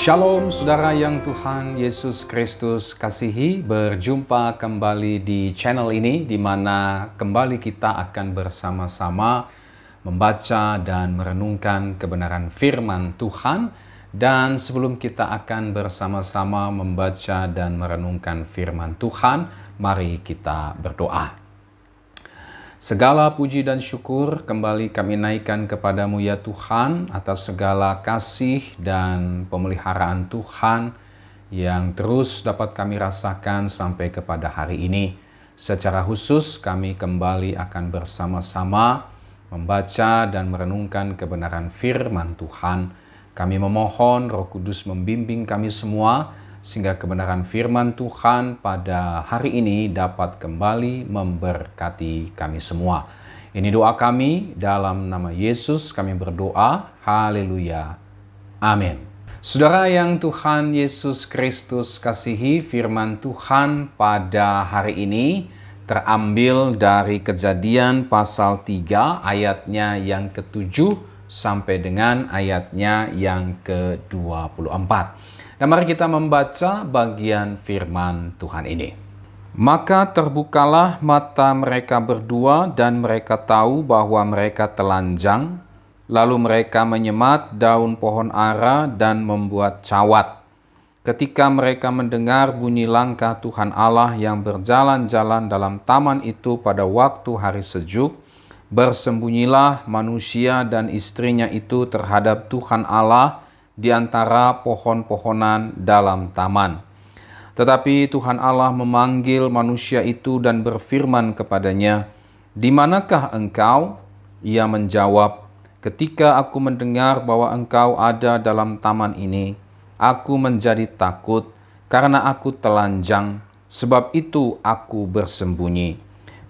Shalom saudara yang Tuhan Yesus Kristus kasihi, berjumpa kembali di channel ini di mana kembali kita akan bersama-sama membaca dan merenungkan kebenaran firman Tuhan. Dan sebelum kita akan bersama-sama membaca dan merenungkan firman Tuhan, mari kita berdoa. Segala puji dan syukur kembali kami naikkan kepadamu ya Tuhan atas segala kasih dan pemeliharaan Tuhan yang terus dapat kami rasakan sampai kepada hari ini. Secara khusus kami kembali akan bersama-sama membaca dan merenungkan kebenaran firman Tuhan. Kami memohon Roh Kudus membimbing kami semua sehingga kebenaran firman Tuhan pada hari ini dapat kembali memberkati kami semua. Ini doa kami, dalam nama Yesus kami berdoa. Haleluya. Amin. Saudara yang Tuhan Yesus Kristus kasihi, firman Tuhan pada hari ini terambil dari Kejadian pasal 3 ayatnya yang ke-7 sampai dengan ayatnya yang ke-24. Dan mari kita membaca bagian firman Tuhan ini. Maka terbukalah mata mereka berdua dan mereka tahu bahwa mereka telanjang. Lalu mereka menyemat daun pohon ara dan membuat cawat. Ketika mereka mendengar bunyi langkah Tuhan Allah yang berjalan-jalan dalam taman itu pada waktu hari sejuk, bersembunyilah manusia dan istrinya itu terhadap Tuhan Allah di antara pohon-pohonan dalam taman. Tetapi Tuhan Allah memanggil manusia itu dan berfirman kepadanya, "Di manakah engkau?" Ia menjawab, "Ketika aku mendengar bahwa engkau ada dalam taman ini, aku menjadi takut karena aku telanjang, sebab itu aku bersembunyi."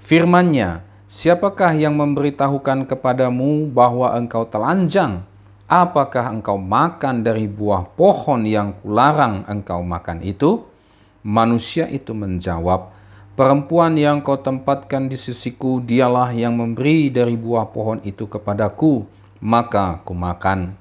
Firman-Nya, "Siapakah yang memberitahukan kepadamu bahwa engkau telanjang? Apakah engkau makan dari buah pohon yang kularang engkau makan itu?" Manusia itu menjawab, "Perempuan yang kau tempatkan di sisiku, dialah yang memberi dari buah pohon itu kepadaku, maka kumakan."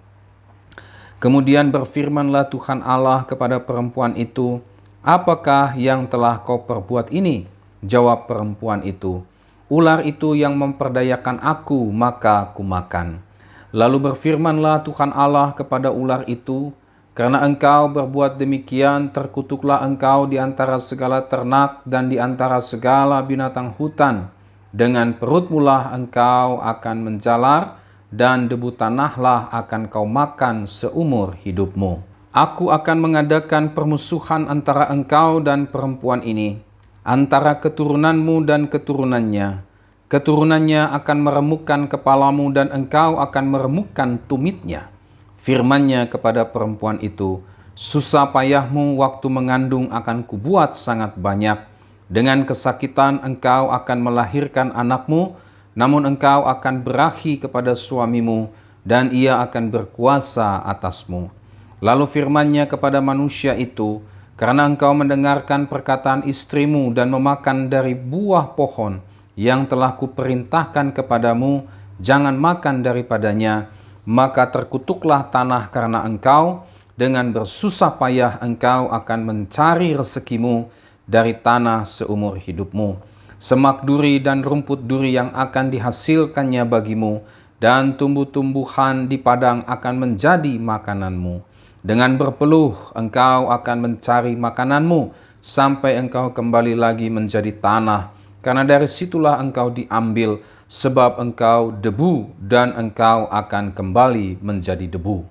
Kemudian berfirmanlah Tuhan Allah kepada perempuan itu, "Apakah yang telah kau perbuat ini?" Jawab perempuan itu, "Ular itu yang memperdayakan aku, maka kumakan." Lalu berfirmanlah Tuhan Allah kepada ular itu, "Karena engkau berbuat demikian, terkutuklah engkau di antara segala ternak dan di antara segala binatang hutan. Dengan perutmulah engkau akan menjalar, dan debu tanahlah akan kau makan seumur hidupmu. Aku akan mengadakan permusuhan antara engkau dan perempuan ini, antara keturunanmu dan keturunannya. Keturunannya akan meremukkan kepalamu dan engkau akan meremukkan tumitnya." Firman-Nya kepada perempuan itu, "Susah payahmu waktu mengandung akan kubuat sangat banyak. Dengan kesakitan engkau akan melahirkan anakmu, namun engkau akan berahi kepada suamimu dan ia akan berkuasa atasmu." Lalu firman-Nya kepada manusia itu, "Karena engkau mendengarkan perkataan istrimu dan memakan dari buah pohon yang telah kuperintahkan kepadamu, jangan makan daripadanya, maka terkutuklah tanah karena engkau, dengan bersusah payah engkau akan mencari rezekimu dari tanah seumur hidupmu. Semak duri dan rumput duri yang akan dihasilkannya bagimu, dan tumbuh-tumbuhan di padang akan menjadi makananmu. Dengan berpeluh engkau akan mencari makananmu, sampai engkau kembali lagi menjadi tanah, karena dari situlah engkau diambil, sebab engkau debu dan engkau akan kembali menjadi debu."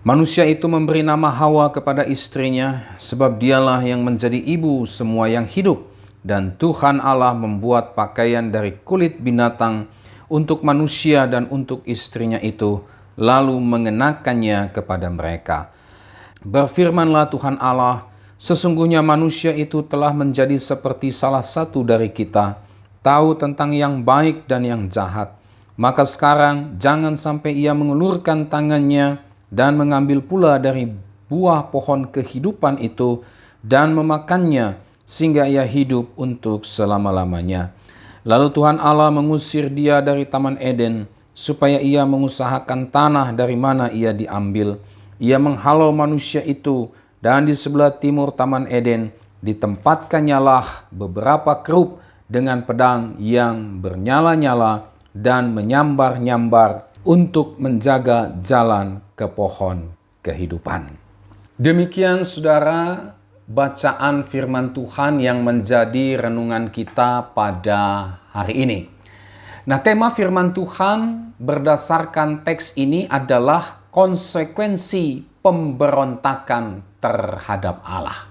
Manusia itu memberi nama Hawa kepada istrinya, sebab dialah yang menjadi ibu semua yang hidup. Dan Tuhan Allah membuat pakaian dari kulit binatang untuk manusia dan untuk istrinya itu, lalu mengenakannya kepada mereka. Berfirmanlah Tuhan Allah, "Sesungguhnya manusia itu telah menjadi seperti salah satu dari kita, tahu tentang yang baik dan yang jahat. Maka sekarang jangan sampai ia mengulurkan tangannya dan mengambil pula dari buah pohon kehidupan itu dan memakannya, sehingga ia hidup untuk selama-lamanya." Lalu Tuhan Allah mengusir dia dari Taman Eden, supaya ia mengusahakan tanah dari mana ia diambil. Ia menghalau manusia itu, dan di sebelah timur Taman Eden ditempatkannya beberapa kerub dengan pedang yang bernyala-nyala dan menyambar-nyambar untuk menjaga jalan ke pohon kehidupan. Demikian saudara, bacaan firman Tuhan yang menjadi renungan kita pada hari ini. Nah, tema firman Tuhan berdasarkan teks ini adalah konsekuensi pemberontakan terhadap Allah.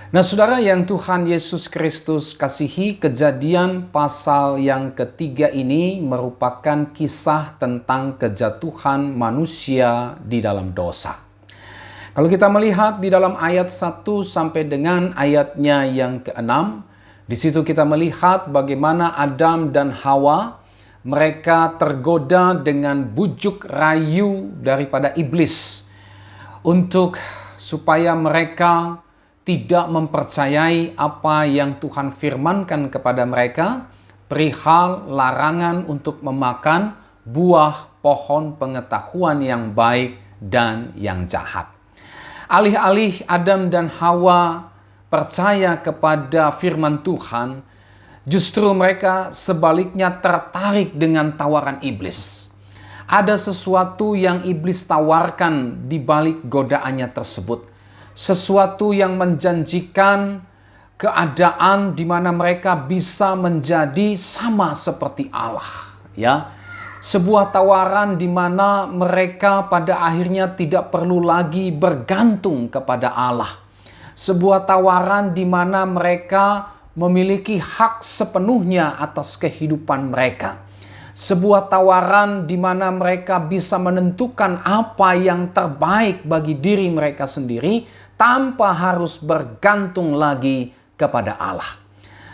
Nah, saudara yang Tuhan Yesus Kristus kasihi, Kejadian pasal yang ketiga ini merupakan kisah tentang kejatuhan manusia di dalam dosa. Kalau kita melihat di dalam ayat 1 sampai dengan ayatnya yang ke-6, di situ kita melihat bagaimana Adam dan Hawa mereka tergoda dengan bujuk rayu daripada iblis untuk supaya mereka tidak mempercayai apa yang Tuhan firmankan kepada mereka perihal larangan untuk memakan buah pohon pengetahuan yang baik dan yang jahat. Alih-alih Adam dan Hawa percaya kepada firman Tuhan, justru mereka sebaliknya tertarik dengan tawaran iblis. Ada sesuatu yang iblis tawarkan di balik godaannya tersebut. Sesuatu yang menjanjikan keadaan di mana mereka bisa menjadi sama seperti Allah. Ya, sebuah tawaran di mana mereka pada akhirnya tidak perlu lagi bergantung kepada Allah. Sebuah tawaran di mana mereka memiliki hak sepenuhnya atas kehidupan mereka. Sebuah tawaran di mana mereka bisa menentukan apa yang terbaik bagi diri mereka sendiri tanpa harus bergantung lagi kepada Allah.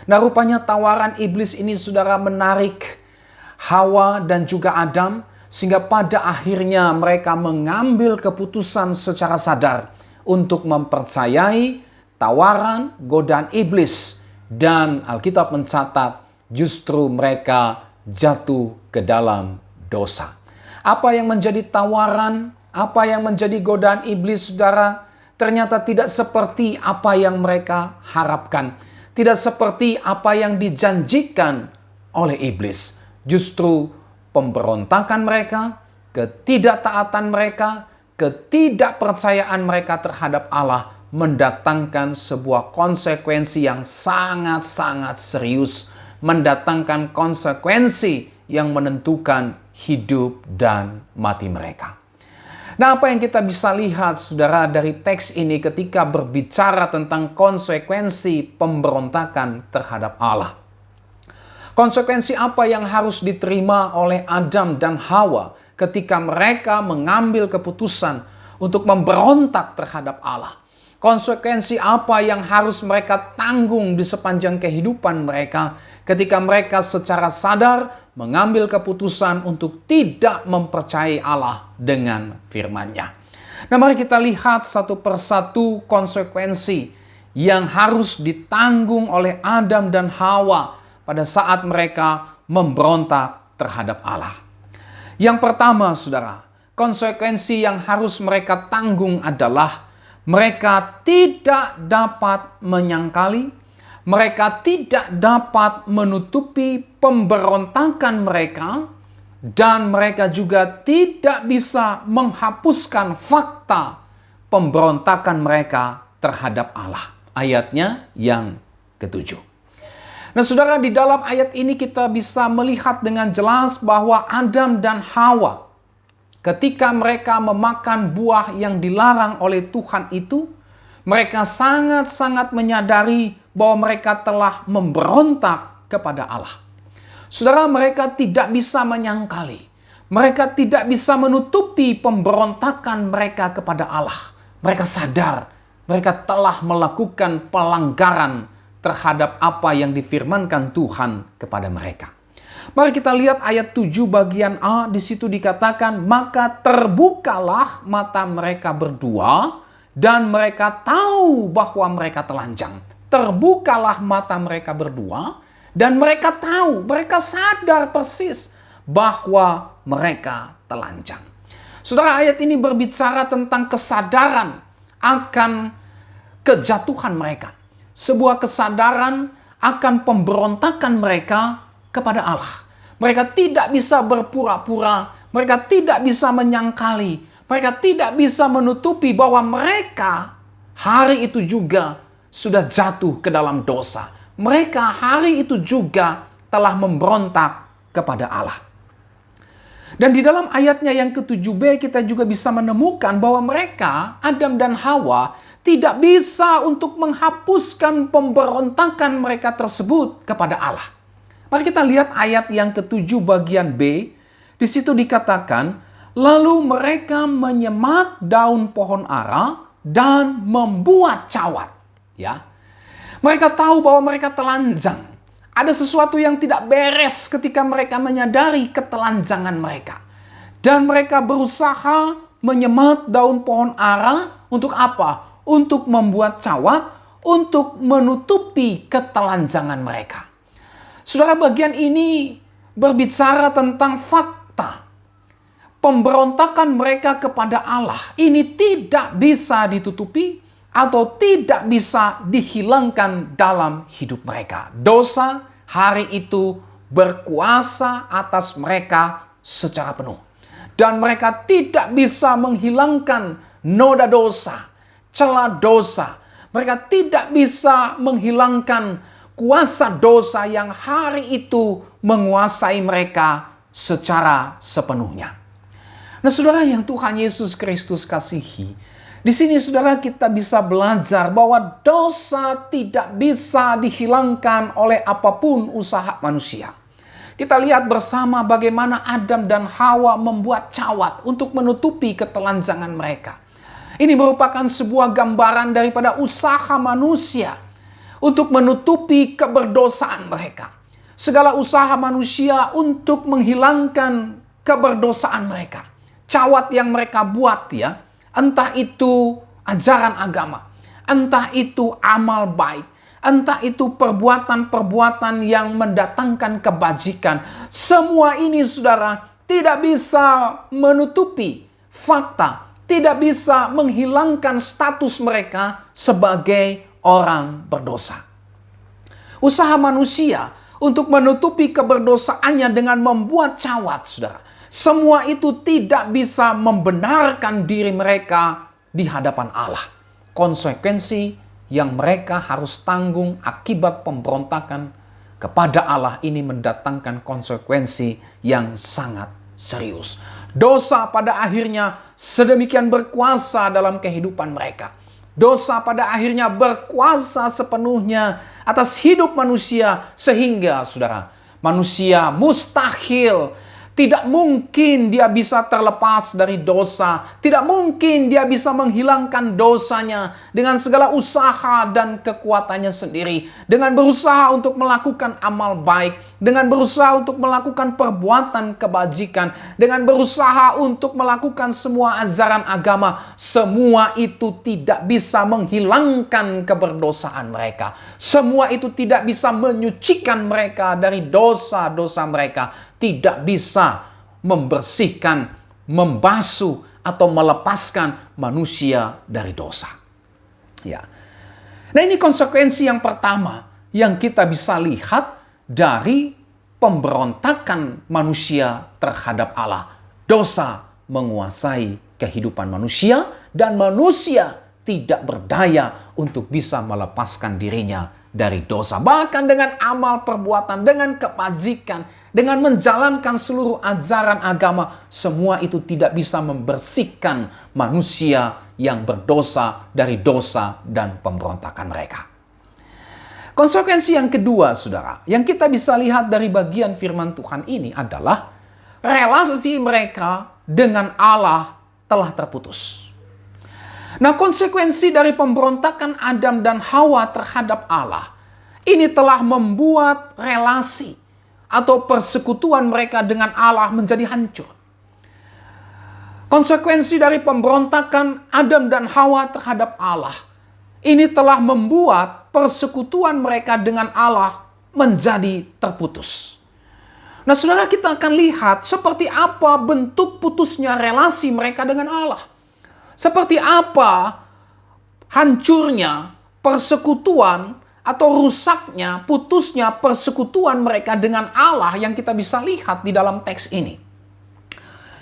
Nah, rupanya tawaran iblis ini saudara menarik Hawa dan juga Adam sehingga pada akhirnya mereka mengambil keputusan secara sadar untuk mempercayai tawaran godaan iblis, dan Alkitab mencatat justru mereka jatuh ke dalam dosa. Apa yang menjadi tawaran, apa yang menjadi godaan iblis saudara, ternyata tidak seperti apa yang mereka harapkan, tidak seperti apa yang dijanjikan oleh iblis. Justru pemberontakan mereka, ketidaktaatan mereka, ketidakpercayaan mereka terhadap Allah mendatangkan sebuah konsekuensi yang sangat-sangat serius, mendatangkan konsekuensi yang menentukan hidup dan mati mereka. Nah, apa yang kita bisa lihat saudara dari teks ini ketika berbicara tentang konsekuensi pemberontakan terhadap Allah? Konsekuensi apa yang harus diterima oleh Adam dan Hawa ketika mereka mengambil keputusan untuk memberontak terhadap Allah? Konsekuensi apa yang harus mereka tanggung di sepanjang kehidupan mereka ketika mereka secara sadar mengambil keputusan untuk tidak mempercayai Allah dengan firman-Nya. Nah, mari kita lihat satu persatu konsekuensi yang harus ditanggung oleh Adam dan Hawa pada saat mereka memberontak terhadap Allah. Yang pertama, saudara, konsekuensi yang harus mereka tanggung adalah mereka tidak dapat menyangkali, mereka tidak dapat menutupi pemberontakan mereka, dan mereka juga tidak bisa menghapuskan fakta pemberontakan mereka terhadap Allah. Ayatnya yang ketujuh. Nah, saudara, di dalam ayat ini kita bisa melihat dengan jelas bahwa Adam dan Hawa ketika mereka memakan buah yang dilarang oleh Tuhan itu, mereka sangat-sangat menyadari bahwa mereka telah memberontak kepada Allah. Saudara, mereka tidak bisa menyangkali. Mereka tidak bisa menutupi pemberontakan mereka kepada Allah. Mereka sadar mereka telah melakukan pelanggaran terhadap apa yang difirmankan Tuhan kepada mereka. Mari kita lihat ayat 7 bagian A, di situ dikatakan, maka terbukalah mata mereka berdua dan mereka tahu bahwa mereka telanjang. Terbukalah mata mereka berdua dan mereka tahu, mereka sadar persis bahwa mereka telanjang. Saudara, ayat ini berbicara tentang kesadaran akan kejatuhan mereka. Sebuah kesadaran akan pemberontakan mereka kepada Allah. Mereka tidak bisa berpura-pura, mereka tidak bisa menyangkali, mereka tidak bisa menutupi bahwa mereka hari itu juga sudah jatuh ke dalam dosa. Mereka hari itu juga telah memberontak kepada Allah. Dan di dalam ayatnya yang ke-7b kita juga bisa menemukan bahwa mereka, Adam dan Hawa, tidak bisa untuk menghapuskan pemberontakan mereka tersebut kepada Allah. Mari kita lihat ayat yang ke-7 bagian B. Di situ dikatakan, lalu mereka menyemat daun pohon ara dan membuat cawat. Ya, mereka tahu bahwa mereka telanjang. Ada sesuatu yang tidak beres ketika mereka menyadari ketelanjangan mereka. Dan mereka berusaha menyemat daun pohon ara untuk apa? Untuk membuat cawat, untuk menutupi ketelanjangan mereka. Saudara, bagian ini berbicara tentang fakta. Pemberontakan mereka kepada Allah ini tidak bisa ditutupi atau tidak bisa dihilangkan dalam hidup mereka. Dosa hari itu berkuasa atas mereka secara penuh. Dan mereka tidak bisa menghilangkan noda dosa, celah dosa. Mereka tidak bisa menghilangkan kuasa dosa yang hari itu menguasai mereka secara sepenuhnya. Nah, saudara yang Tuhan Yesus Kristus kasihi, di sini saudara kita bisa belajar bahwa dosa tidak bisa dihilangkan oleh apapun usaha manusia. Kita lihat bersama bagaimana Adam dan Hawa membuat cawat untuk menutupi ketelanjangan mereka. Ini merupakan sebuah gambaran daripada usaha manusia untuk menutupi keberdosaan mereka. Segala usaha manusia untuk menghilangkan keberdosaan mereka. Cawat yang mereka buat ya, entah itu ajaran agama, entah itu amal baik, entah itu perbuatan-perbuatan yang mendatangkan kebajikan. Semua ini saudara tidak bisa menutupi fakta, tidak bisa menghilangkan status mereka sebagai orang berdosa. Usaha manusia untuk menutupi keberdosaannya dengan membuat cawat, saudara. Semua itu tidak bisa membenarkan diri mereka di hadapan Allah. Konsekuensi yang mereka harus tanggung akibat pemberontakan kepada Allah ini mendatangkan konsekuensi yang sangat serius. Dosa pada akhirnya sedemikian berkuasa dalam kehidupan mereka. Dosa pada akhirnya berkuasa sepenuhnya atas hidup manusia sehingga saudara, manusia mustahil, tidak mungkin dia bisa terlepas dari dosa. Tidak mungkin dia bisa menghilangkan dosanya dengan segala usaha dan kekuatannya sendiri. Dengan berusaha untuk melakukan amal baik. Dengan berusaha untuk melakukan perbuatan kebajikan. Dengan berusaha untuk melakukan semua ajaran agama. Semua itu tidak bisa menghilangkan keberdosaan mereka. Semua itu tidak bisa menyucikan mereka dari dosa-dosa mereka. Tidak bisa membersihkan, membasuh, atau melepaskan manusia dari dosa. Ya. Nah, ini konsekuensi yang pertama yang kita bisa lihat dari pemberontakan manusia terhadap Allah. Dosa menguasai kehidupan manusia dan manusia tidak berdaya untuk bisa melepaskan dirinya dari dosa. Bahkan dengan amal perbuatan, dengan kebajikan, dengan menjalankan seluruh ajaran agama, semua itu tidak bisa membersihkan manusia yang berdosa dari dosa dan pemberontakan mereka. Konsekuensi yang kedua, saudara, yang kita bisa lihat dari bagian firman Tuhan ini adalah relasi mereka dengan Allah telah terputus. Nah, konsekuensi dari pemberontakan Adam dan Hawa terhadap Allah ini telah membuat relasi atau persekutuan mereka dengan Allah menjadi hancur. Konsekuensi dari pemberontakan Adam dan Hawa terhadap Allah ini telah membuat persekutuan mereka dengan Allah menjadi terputus. Nah, saudara, kita akan lihat seperti apa bentuk putusnya relasi mereka dengan Allah. Seperti apa hancurnya persekutuan atau rusaknya, putusnya persekutuan mereka dengan Allah yang kita bisa lihat di dalam teks ini.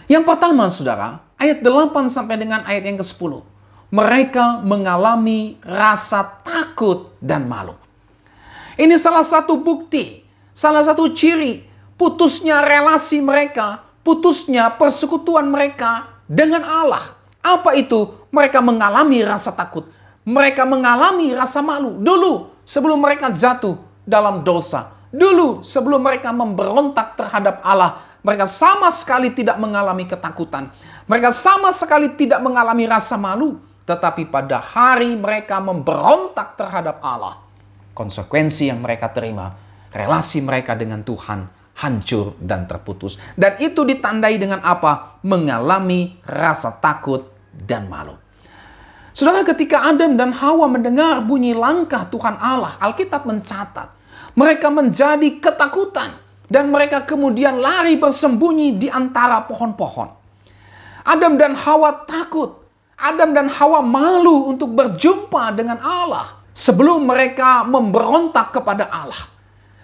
Yang pertama, saudara, ayat 8 sampai dengan ayat yang ke-10. Mereka mengalami rasa takut dan malu. Ini salah satu bukti, salah satu ciri putusnya relasi mereka, putusnya persekutuan mereka dengan Allah. Apa itu? Mereka mengalami rasa takut. Mereka mengalami rasa malu. Dulu, sebelum mereka jatuh dalam dosa. Dulu, sebelum mereka memberontak terhadap Allah, mereka sama sekali tidak mengalami ketakutan. Mereka sama sekali tidak mengalami rasa malu. Tetapi pada hari mereka memberontak terhadap Allah, konsekuensi yang mereka terima, relasi mereka dengan Tuhan hancur dan terputus. Dan itu ditandai dengan apa? Mengalami rasa takut dan malu. Saudara, ketika Adam dan Hawa mendengar bunyi langkah Tuhan Allah, Alkitab mencatat, mereka menjadi ketakutan dan mereka kemudian lari bersembunyi di antara pohon-pohon. Adam dan Hawa takut. Adam dan Hawa malu untuk berjumpa dengan Allah sebelum mereka memberontak kepada Allah.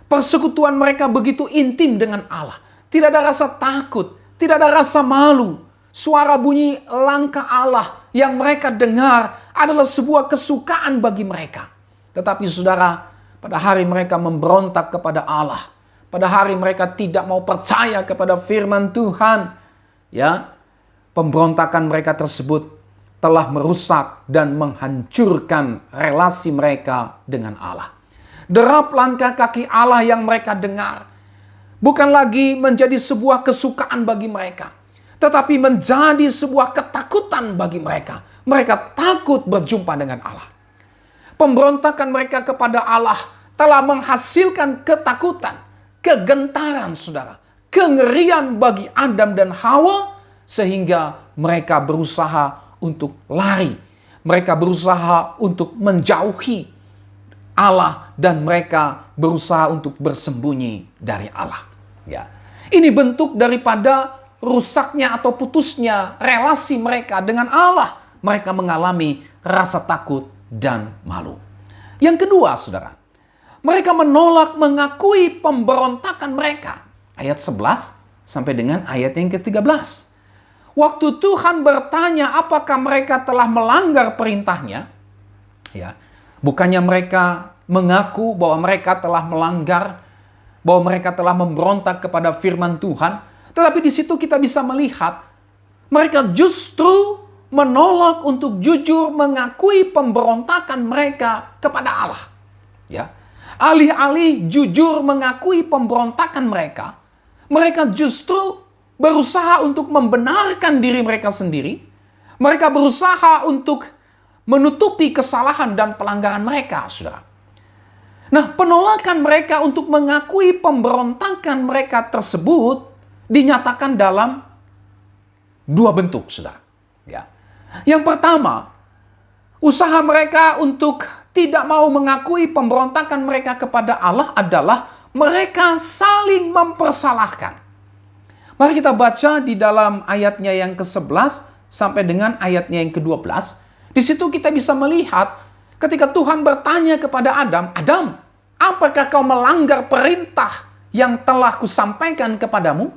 Persekutuan mereka begitu intim dengan Allah. Tidak ada rasa takut, tidak ada rasa malu. Suara bunyi langkah Allah yang mereka dengar adalah sebuah kesukaan bagi mereka. Tetapi saudara, pada hari mereka memberontak kepada Allah, pada hari mereka tidak mau percaya kepada firman Tuhan, ya, pemberontakan mereka tersebut telah merusak dan menghancurkan relasi mereka dengan Allah. Derap langkah kaki Allah yang mereka dengar bukan lagi menjadi sebuah kesukaan bagi mereka, tetapi menjadi sebuah ketakutan bagi mereka. Mereka takut berjumpa dengan Allah. Pemberontakan mereka kepada Allah telah menghasilkan ketakutan, kegentaran, saudara, kengerian bagi Adam dan Hawa, sehingga mereka berusaha untuk lari. Mereka berusaha untuk menjauhi Allah dan mereka berusaha untuk bersembunyi dari Allah. Ya. Ini bentuk daripada rusaknya atau putusnya relasi mereka dengan Allah. Mereka mengalami rasa takut dan malu. Yang kedua, saudara, mereka menolak mengakui pemberontakan mereka. Ayat 11 sampai dengan ayat yang ke-13. Waktu Tuhan bertanya apakah mereka telah melanggar perintahnya, ya, bukannya mereka mengaku bahwa mereka telah melanggar, bahwa mereka telah memberontak kepada firman Tuhan, tetapi di situ kita bisa melihat mereka justru menolak untuk jujur mengakui pemberontakan mereka kepada Allah. Ya, alih-alih jujur mengakui pemberontakan mereka, mereka justru berusaha untuk membenarkan diri mereka sendiri. Mereka berusaha untuk menutupi kesalahan dan pelanggaran mereka, saudara. Nah, penolakan mereka untuk mengakui pemberontakan mereka tersebut dinyatakan dalam dua bentuk, saudara. Ya. Yang pertama, usaha mereka untuk tidak mau mengakui pemberontakan mereka kepada Allah adalah mereka saling mempersalahkan. Mari kita baca di dalam ayatnya yang ke-11 sampai dengan ayatnya yang ke-12. Di situ kita bisa melihat ketika Tuhan bertanya kepada Adam, "Adam, apakah kau melanggar perintah yang telah kusampaikan kepadamu?"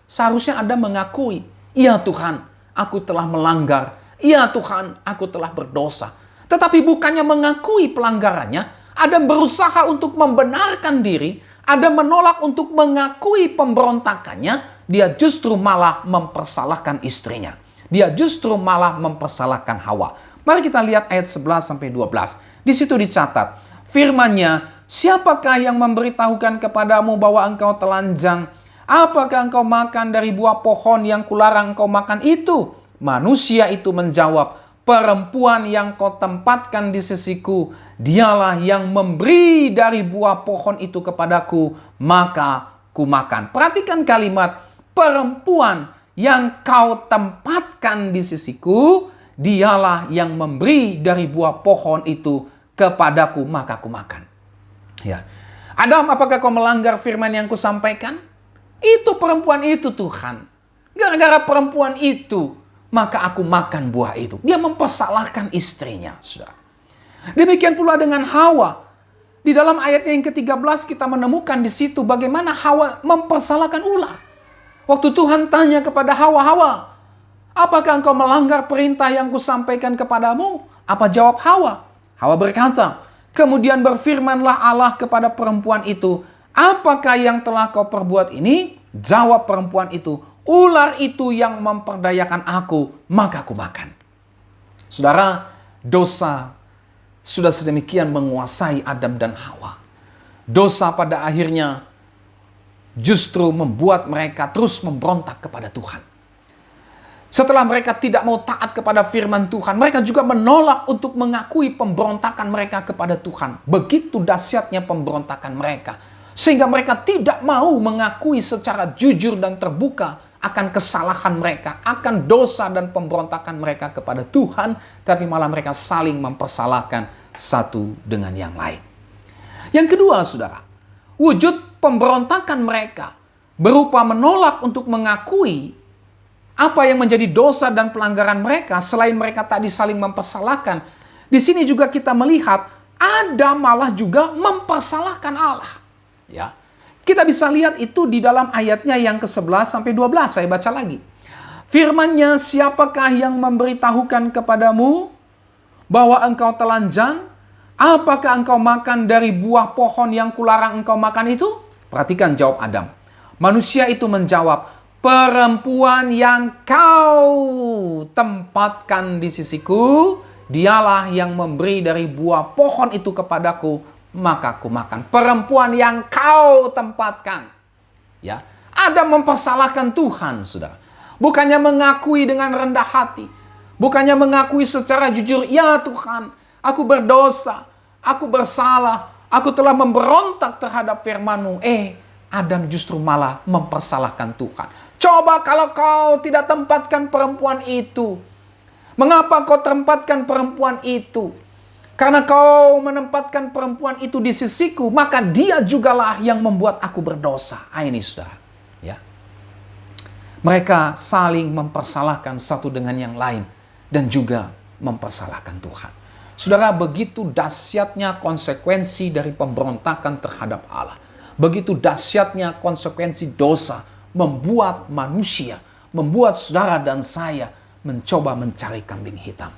Seharusnya Adam mengakui, "Iya Tuhan, aku telah melanggar. Iya Tuhan, aku telah berdosa." Tetapi bukannya mengakui pelanggarannya, Adam berusaha untuk membenarkan diri, Adam menolak untuk mengakui pemberontakannya. Dia justru malah mempersalahkan istrinya. Dia justru malah mempersalahkan Hawa. Mari kita lihat ayat 11 sampai 12. Di situ dicatat, firman-Nya, "Siapakah yang memberitahukan kepadamu bahwa engkau telanjang? Apakah engkau makan dari buah pohon yang kularang engkau makan itu?" Manusia itu menjawab, "Perempuan yang kau tempatkan di sisiku, dialah yang memberi dari buah pohon itu kepadaku, maka ku makan." Perhatikan kalimat, "Perempuan yang kau tempatkan di sisiku, dialah yang memberi dari buah pohon itu kepadaku, maka ku makan." Ya. Adam, apakah kau melanggar firman yang kusampaikan? Itu perempuan itu Tuhan. Gara-gara perempuan itu, maka aku makan buah itu. Dia mempersalahkan istrinya, saudara. Demikian pula dengan Hawa. Di dalam ayat yang ke-13 kita menemukan di situ bagaimana Hawa mempersalahkan ular. Waktu Tuhan tanya kepada Hawa, Hawa, apakah engkau melanggar perintah yang kusampaikan kepadamu? Apa jawab Hawa? Hawa berkata, kemudian berfirmanlah Allah kepada perempuan itu, apakah yang telah kau perbuat ini? Jawab perempuan itu, ular itu yang memperdayakan aku, maka aku makan. Saudara, dosa sudah sedemikian menguasai Adam dan Hawa. Dosa pada akhirnya justru membuat mereka terus memberontak kepada Tuhan. Setelah mereka tidak mau taat kepada firman Tuhan, mereka juga menolak untuk mengakui pemberontakan mereka kepada Tuhan. Begitu dahsyatnya pemberontakan mereka, sehingga mereka tidak mau mengakui secara jujur dan terbuka akan kesalahan mereka, akan dosa dan pemberontakan mereka kepada Tuhan, tapi malah mereka saling mempersalahkan satu dengan yang lain. Yang kedua, saudara, wujud pemberontakan mereka berupa menolak untuk mengakui apa yang menjadi dosa dan pelanggaran mereka. Selain mereka tadi saling mempersalahkan, di sini juga kita melihat ada malah juga mempersalahkan Allah. Ya. Kita bisa lihat itu di dalam ayatnya yang ke-11 sampai 12. Saya baca lagi. Firman-Nya, siapakah yang memberitahukan kepadamu bahwa engkau telanjang? Apakah engkau makan dari buah pohon yang kularang engkau makan itu? Perhatikan jawab Adam. Manusia itu menjawab, perempuan yang kau tempatkan di sisiku, dialah yang memberi dari buah pohon itu kepadaku, maka aku makan. Perempuan yang kau tempatkan. Ya, Adam mempersalahkan Tuhan, saudara. Bukannya mengakui dengan rendah hati. Bukannya mengakui secara jujur, ya Tuhan, aku berdosa, aku bersalah, aku telah memberontak terhadap firman-Mu. Adam justru malah mempersalahkan Tuhan. Coba kalau kau tidak tempatkan perempuan itu. Mengapa kau tempatkan perempuan itu? Karena kau menempatkan perempuan itu di sisiku, maka dia jugalah yang membuat aku berdosa. Ini sudah. Ya. Mereka saling mempersalahkan satu dengan yang lain dan juga mempersalahkan Tuhan. Saudara, begitu dahsyatnya konsekuensi dari pemberontakan terhadap Allah. Begitu dahsyatnya konsekuensi dosa membuat manusia, membuat saudara dan saya mencoba mencari kambing hitam.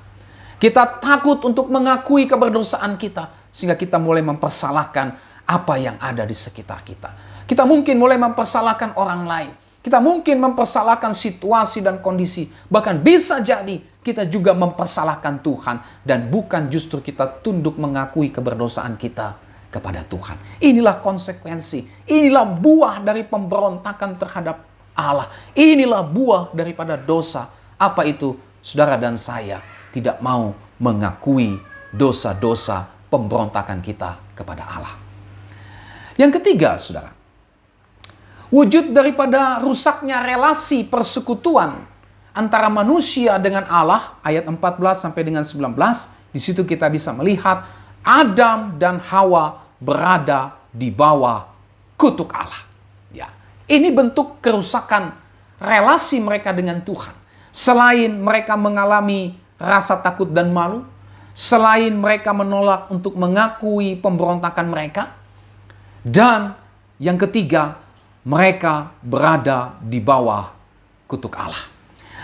Kita takut untuk mengakui keberdosaan kita, sehingga kita mulai mempersalahkan apa yang ada di sekitar kita. Kita mungkin mulai mempersalahkan orang lain. Kita mungkin mempersalahkan situasi dan kondisi. Bahkan bisa jadi kita juga mempersalahkan Tuhan. Dan bukan justru kita tunduk mengakui keberdosaan kita kepada Tuhan. Inilah konsekuensi. Inilah buah dari pemberontakan terhadap Allah. Inilah buah daripada dosa. Apa itu? Saudara dan saya tidak mau mengakui dosa-dosa pemberontakan kita kepada Allah. Yang ketiga, saudara, wujud daripada rusaknya relasi persekutuan antara manusia dengan Allah, ayat 14 sampai dengan 19, di situ kita bisa melihat Adam dan Hawa berada di bawah kutuk Allah. Ya, ini bentuk kerusakan relasi mereka dengan Tuhan. Selain mereka mengalami rasa takut dan malu, selain mereka menolak untuk mengakui pemberontakan mereka, dan yang ketiga, mereka berada di bawah kutuk Allah.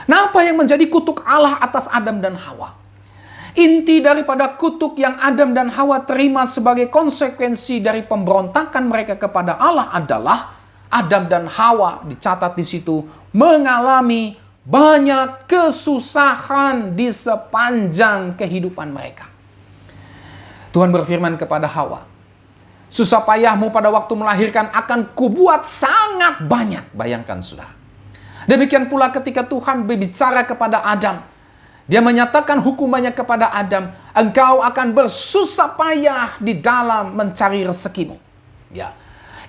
Nah, apa yang menjadi kutuk Allah atas Adam dan Hawa? Inti daripada kutuk yang Adam dan Hawa terima sebagai konsekuensi dari pemberontakan mereka kepada Allah adalah Adam dan Hawa, dicatat di situ, mengalami banyak kesusahan di sepanjang kehidupan mereka. Tuhan berfirman kepada Hawa, susah payahmu pada waktu melahirkan akan kubuat sangat banyak. Bayangkan, saudara. Demikian pula ketika Tuhan berbicara kepada Adam, Dia menyatakan hukumannya kepada Adam, engkau akan bersusah payah di dalam mencari rezekimu. Ya.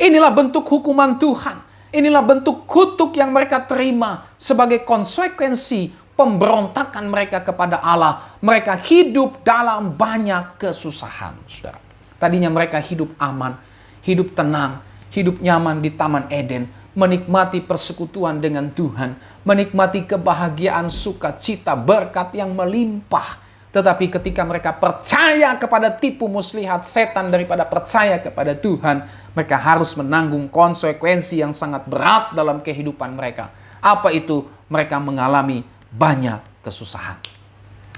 Inilah bentuk hukuman Tuhan. Inilah bentuk kutuk yang mereka terima sebagai konsekuensi pemberontakan mereka kepada Allah. Mereka hidup dalam banyak kesusahan, saudara. Tadinya mereka hidup aman, hidup tenang, hidup nyaman di Taman Eden. menikmati persekutuan dengan Tuhan, menikmati kebahagiaan, sukacita, berkat yang melimpah. Tetapi ketika mereka percaya kepada tipu muslihat setan daripada percaya kepada Tuhan, mereka harus menanggung konsekuensi yang sangat berat dalam kehidupan mereka. Apa itu? Mereka mengalami banyak kesusahan.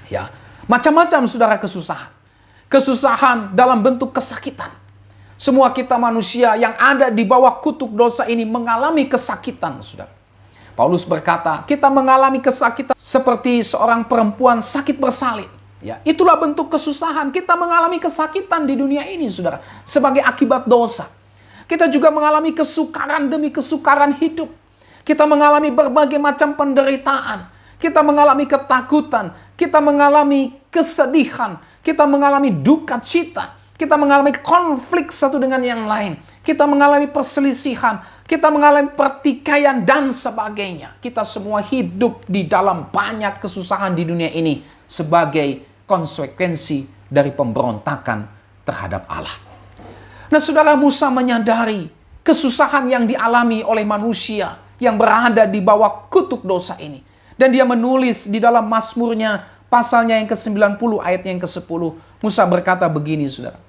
Ya, macam-macam saudara kesusahan. Kesusahan dalam bentuk kesakitan. Semua kita manusia yang ada di bawah kutuk dosa ini mengalami kesakitan, saudara. Paulus berkata, kita mengalami kesakitan seperti seorang perempuan sakit bersalin. Ya, itulah bentuk kesusahan. Kita mengalami kesakitan di dunia ini, saudara, sebagai akibat dosa. Kita juga mengalami kesukaran demi kesukaran hidup. Kita mengalami berbagai macam penderitaan. Kita mengalami ketakutan. Kita mengalami kesedihan. Kita mengalami duka cita. Kita mengalami konflik satu dengan yang lain. Kita mengalami perselisihan. Kita mengalami pertikaian dan sebagainya. Kita semua hidup di dalam banyak kesusahan di dunia ini sebagai konsekuensi dari pemberontakan terhadap Allah. Nah, saudara, Musa menyadari kesusahan yang dialami oleh manusia yang berada di bawah kutuk dosa ini. Dan dia menulis di dalam Mazmurnya, pasalnya yang ke-90, ayat yang ke-10. Musa berkata begini, saudara.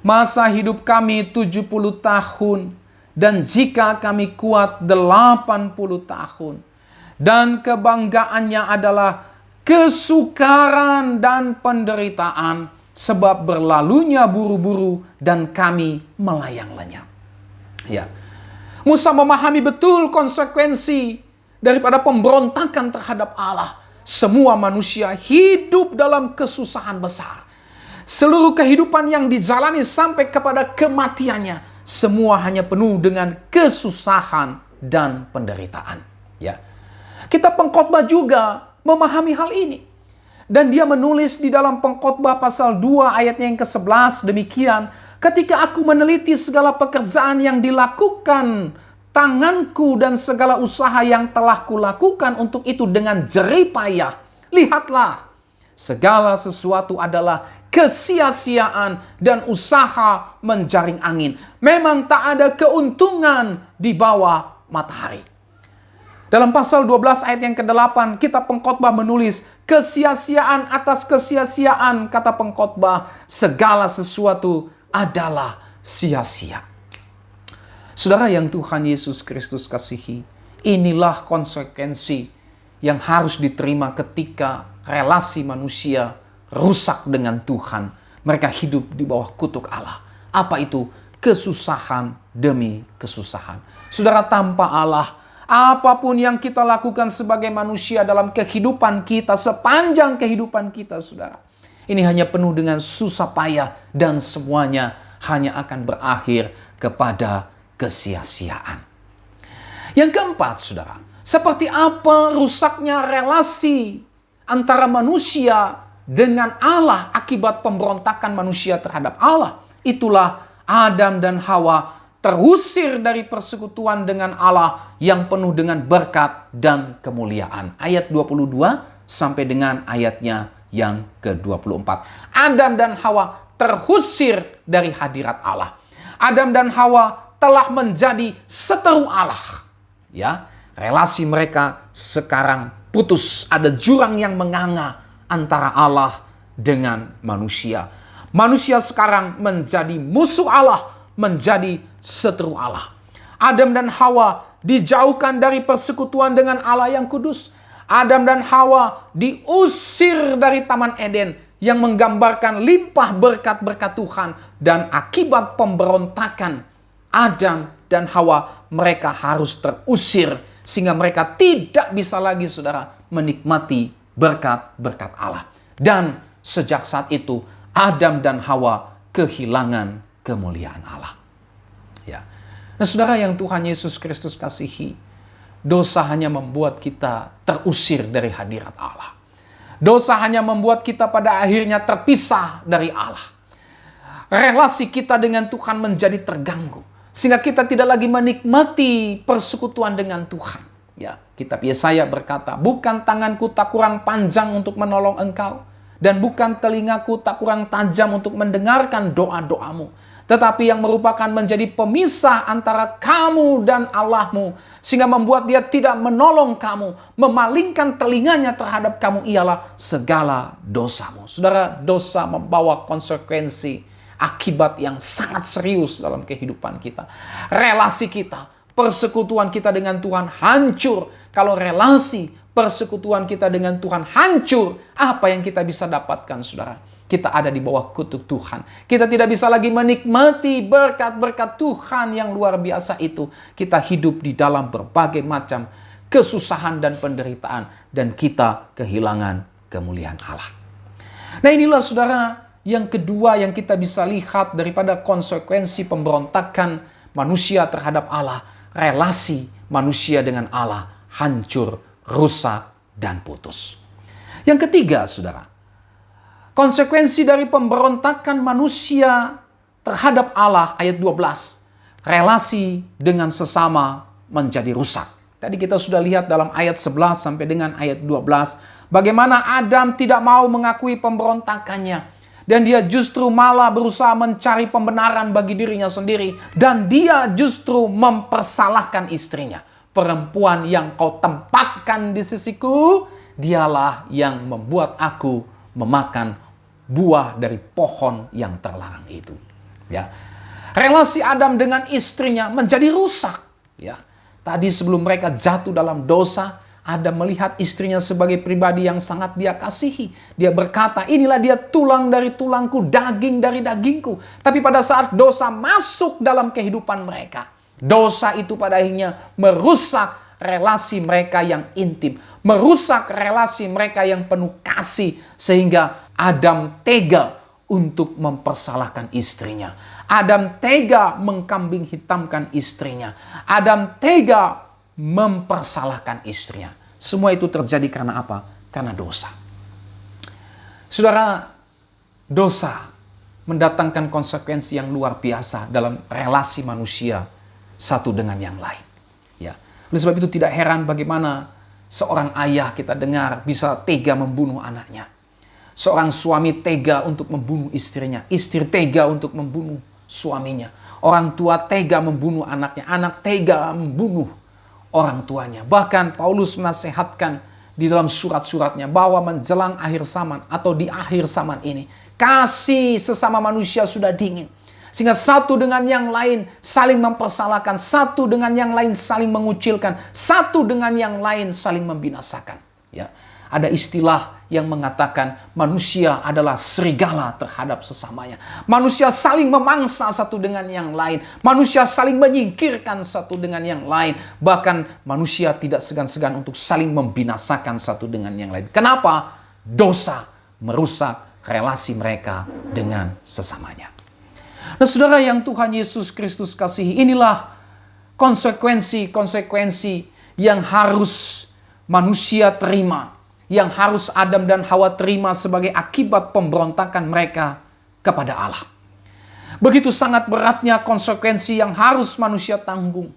Masa hidup kami 70 tahun, dan jika kami kuat 80 tahun. Dan kebanggaannya adalah kesukaran dan penderitaan, sebab berlalunya buru-buru dan kami melayang lenyap. Ya. Musa memahami betul konsekuensi daripada pemberontakan terhadap Allah. Semua manusia hidup dalam kesusahan besar. Seluruh kehidupan yang dijalani sampai kepada kematiannya, semua hanya penuh dengan kesusahan dan penderitaan. Ya. Kitab Pengkhotbah juga memahami hal ini. Dan dia menulis di dalam Pengkhotbah pasal 2 ayatnya yang ke-11 demikian. Ketika aku meneliti segala pekerjaan yang dilakukan tanganku dan segala usaha yang telah kulakukan untuk itu dengan jerih payah, lihatlah, segala sesuatu adalah kesia-siaan dan usaha menjaring angin. Memang tak ada keuntungan di bawah matahari. Dalam pasal 12 ayat yang ke-8, kitab Pengkhotbah menulis, kesia-siaan atas kesia-siaan, kata Pengkhotbah, segala sesuatu adalah sia-sia. Saudara yang Tuhan Yesus Kristus kasihi, inilah konsekuensi yang harus diterima ketika relasi manusia rusak dengan Tuhan. Mereka hidup di bawah kutuk Allah. Apa itu? Kesusahan demi kesusahan. Saudara, tanpa Allah, apapun yang kita lakukan sebagai manusia dalam kehidupan kita, sepanjang kehidupan kita, saudara, ini hanya penuh dengan susah payah dan semuanya hanya akan berakhir kepada kesia-siaan. Yang keempat, saudara, seperti apa rusaknya relasi antara manusia dengan Allah akibat pemberontakan manusia terhadap Allah. Itulah Adam dan Hawa terusir dari persekutuan dengan Allah yang penuh dengan berkat dan kemuliaan. Ayat 22 sampai dengan ayatnya yang ke-24. Adam dan Hawa terusir dari hadirat Allah. Adam dan Hawa telah menjadi seteru Allah. Ya, relasi mereka sekarang putus. Ada jurang yang menganga antara Allah dengan manusia. Manusia sekarang menjadi musuh Allah, menjadi seteru Allah. Adam dan Hawa dijauhkan dari persekutuan dengan Allah yang kudus. Adam dan Hawa diusir dari Taman Eden yang menggambarkan limpah berkat-berkat Tuhan. Dan akibat pemberontakan Adam dan Hawa, mereka harus terusir sehingga mereka tidak bisa lagi, saudara, menikmati berkat-berkat Allah. Dan sejak saat itu Adam dan Hawa kehilangan kemuliaan Allah. Ya. Nah, saudara yang Tuhan Yesus Kristus kasihi, dosa hanya membuat kita terusir dari hadirat Allah. Dosa hanya membuat kita pada akhirnya terpisah dari Allah. Relasi kita dengan Tuhan menjadi terganggu sehingga kita tidak lagi menikmati persekutuan dengan Tuhan. Ya, kitab Yesaya berkata, bukan tanganku tak kurang panjang untuk menolong engkau, dan bukan telingaku tak kurang tajam untuk mendengarkan doa-doamu. tetapi yang merupakan menjadi pemisah antara kamu dan Allahmu, sehingga membuat dia tidak menolong kamu, memalingkan telinganya terhadap kamu ialah segala dosamu. Saudara, dosa membawa konsekuensi, akibat yang sangat serius dalam kehidupan kita. Relasi kita, persekutuan kita dengan Tuhan hancur. Kalau relasi, persekutuan kita dengan Tuhan hancur, apa yang kita bisa dapatkan, saudara? Kita ada di bawah kutuk Tuhan. Kita tidak bisa lagi menikmati berkat-berkat Tuhan yang luar biasa itu. Kita hidup di dalam berbagai macam kesusahan dan penderitaan. Dan kita kehilangan kemuliaan Allah. Nah, inilah saudara yang kedua yang kita bisa lihat daripada konsekuensi pemberontakan manusia terhadap Allah. Relasi manusia dengan Allah hancur, rusak, dan putus. Yang ketiga, saudara, konsekuensi dari pemberontakan manusia terhadap Allah, ayat 12. Relasi dengan sesama menjadi rusak. Tadi kita sudah lihat dalam ayat 11 sampai dengan ayat 12. Bagaimana Adam tidak mau mengakui pemberontakannya. Dan dia justru malah berusaha mencari pembenaran bagi dirinya sendiri. Dan dia justru mempersalahkan istrinya. Perempuan yang kau tempatkan di sisiku, dialah yang membuat aku memakan buah dari pohon yang terlarang itu. Ya. Relasi Adam dengan istrinya menjadi rusak. Ya. Tadi sebelum mereka jatuh dalam dosa, Adam melihat istrinya sebagai pribadi yang sangat dia kasihi. Dia berkata, inilah dia tulang dari tulangku, daging dari dagingku. Tapi pada saat dosa masuk dalam kehidupan mereka, dosa itu pada akhirnya merusak relasi mereka yang intim. Merusak relasi mereka yang penuh kasih. Sehingga Adam tega untuk mempersalahkan istrinya. Adam tega mengkambing hitamkan istrinya. Adam tega mempersalahkan istrinya. Semua itu terjadi karena apa? Karena dosa. Saudara, dosa mendatangkan konsekuensi yang luar biasa dalam relasi manusia satu dengan yang lain. Ya. Oleh sebab itu tidak heran bagaimana seorang ayah kita dengar bisa tega membunuh anaknya. Seorang suami tega untuk membunuh istrinya. Istri tega untuk membunuh suaminya. Orang tua tega membunuh anaknya. Anak tega membunuh orang tuanya. Bahkan Paulus menasihatkan di dalam surat-suratnya bahwa menjelang akhir zaman atau di akhir zaman ini, kasih sesama manusia sudah dingin. Sehingga satu dengan yang lain saling mempersalahkan, satu dengan yang lain saling mengucilkan, satu dengan yang lain saling membinasakan. Ya. Ada istilah yang mengatakan manusia adalah serigala terhadap sesamanya. Manusia saling memangsa satu dengan yang lain. Manusia saling menyingkirkan satu dengan yang lain. Bahkan manusia tidak segan-segan untuk saling membinasakan satu dengan yang lain. Kenapa? Dosa merusak relasi mereka dengan sesamanya. Nah, saudara yang Tuhan Yesus Kristus kasihi, inilah konsekuensi-konsekuensi yang harus manusia terima. Yang harus Adam dan Hawa terima sebagai akibat pemberontakan mereka kepada Allah. Begitu sangat beratnya konsekuensi yang harus manusia tanggung.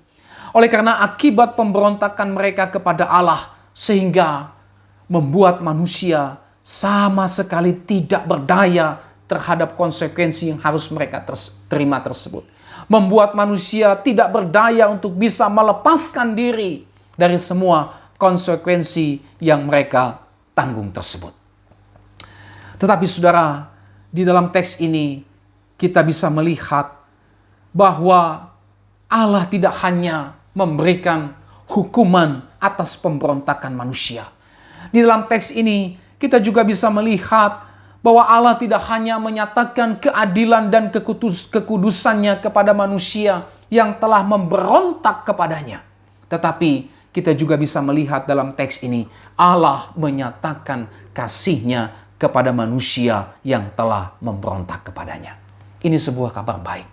Oleh karena akibat pemberontakan mereka kepada Allah, sehingga membuat manusia sama sekali tidak berdaya terhadap konsekuensi yang harus mereka terima tersebut. Membuat manusia tidak berdaya untuk bisa melepaskan diri dari semua konsekuensi yang mereka tanggung tersebut. Tetapi saudara, di dalam teks ini kita bisa melihat bahwa Allah tidak hanya memberikan hukuman atas pemberontakan manusia. Di dalam teks ini kita juga bisa melihat bahwa Allah tidak hanya menyatakan keadilan dan kekudusannya kepada manusia yang telah memberontak kepadanya. Tetapi kita juga bisa melihat dalam teks ini, Allah menyatakan kasih-Nya kepada manusia yang telah memberontak kepadanya. Ini sebuah kabar baik.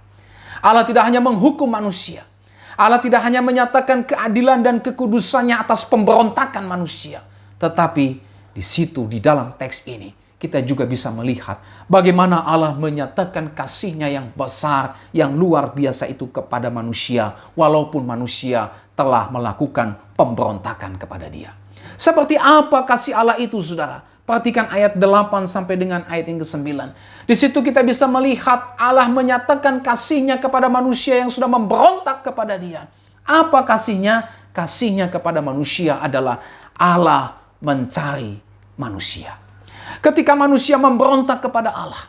Allah tidak hanya menghukum manusia. Allah tidak hanya menyatakan keadilan dan kekudusannya atas pemberontakan manusia. Tetapi di situ, di dalam teks ini, kita juga bisa melihat bagaimana Allah menyatakan kasih-Nya yang besar, yang luar biasa itu kepada manusia, walaupun manusia telah melakukan pemberontakan kepada Dia. Seperti apa kasih Allah itu, saudara? Perhatikan ayat 8 sampai dengan ayat yang ke-9. Di situ kita bisa melihat Allah menyatakan kasih-Nya kepada manusia yang sudah memberontak kepada Dia. Apa kasih-Nya? Kasih-Nya kepada manusia adalah Allah mencari manusia. Ketika manusia memberontak kepada Allah,